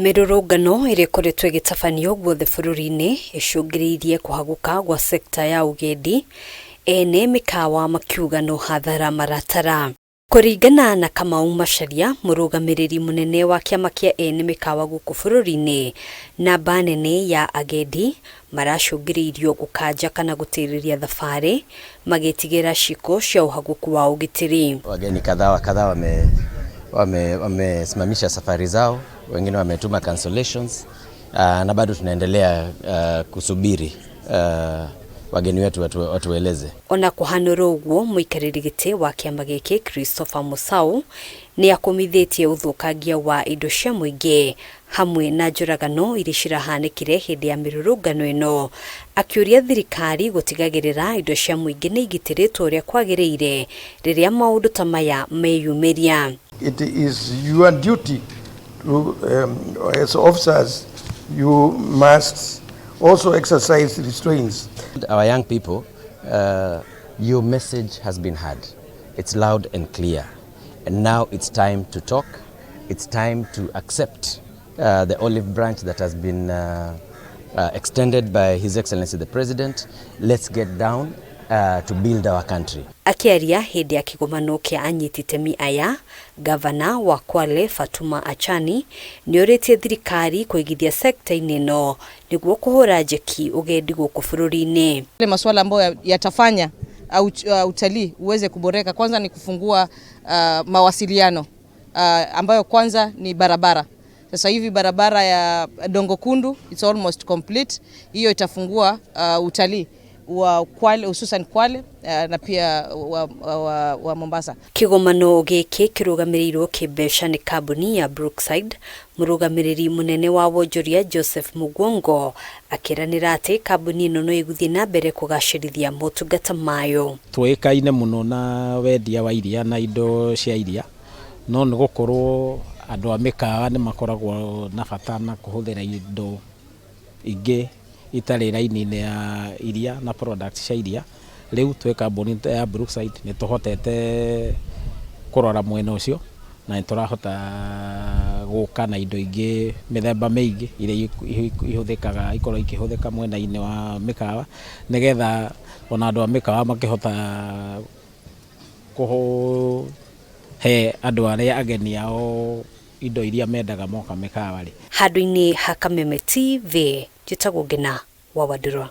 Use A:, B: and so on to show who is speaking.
A: Mirurungano iri koretwo igitabanio guothe bururi-ini icungiriirie kuhaguka gwa sekta ya ugendi, ene mikawa makiuga no hathara maratara. Kuringana na Kamau Macharia, murugamiriri munene wa kiama kia ene mikawa guku bururi-ini, namba nene ya agendi maracungiriirio gukanja kana gutiriria thabari magitigira ciko cia uhaguku wa ugitiri.
B: Wageni kadhaa wamesimamisha safari zao, wengine wametuma cancellations, na bado tunaendelea kusubiri wageni wetu watueleze.
A: Ona kuhanura uguo muikariri giti wa kiama giki Christopher Musau ni akomithitie uthukangia wa indo cia muingi hamwe na njuragano iri cirahanikire hindi ya mirurungano ino, akiuria thirikari gutigagirira indo cia muingi ni igitiritwo uria kwagiriire riria maundu ta maya meyumiria.
C: It is your duty to, as officers, you must also exercise restraints.
B: Our young people, your message has been heard. It's loud and clear. And now it's time to talk. It's time to accept the olive branch that has been extended by His Excellency the President. Let's get down to build our country.
A: Akiaria hindi ya kigomano kia anyititemi aya, Gavana wa Kwale Fatuma Achani nioritie thirikari kuigithia sekta-ini no niguo kuhura njeki ugendi guku bururi-ini.
D: Ile masuala ambayo yatafanya utalii uweze kuboreka, kwanza ni kufungua mawasiliano ambayo kwanza ni barabara. Sasa hivi barabara ya Dongo Kundu it's almost complete. Hiyo itafungua utalii wa Kwale, hususan Kwale na pia wa Mombasa.
A: Kigomano giki kirugamirirwo kibesha ni kambuni ya Brookside. Murugamiriri munene wa wonjoria Joseph Mugongo akiranira ati kambuni ino no iguthie na mbere kugacirithia motungata mayo.
E: Twikaine muno na wendia wa iria na indo cia iria, no ni gukorwo andu a mikawa ni makoragwo na bata na kuhuthira indo ingi itari raini-ini ya iria na products cia iria. Riu twe kambuni ya Brookside ni tuhotete kurora mwena ucio na turahota guka na indo ingi mithemba mingi iria ihuthikaga ikorwo ikihuthika mwena-ini wa mikawa, nigetha ona andu a mikawa makihota kuhe andu aria ageni ao indo iria mendaga moka mikawa ri.
A: Handu-ini ha Kameme TV, njitagwo Ngina wa Wadurwa.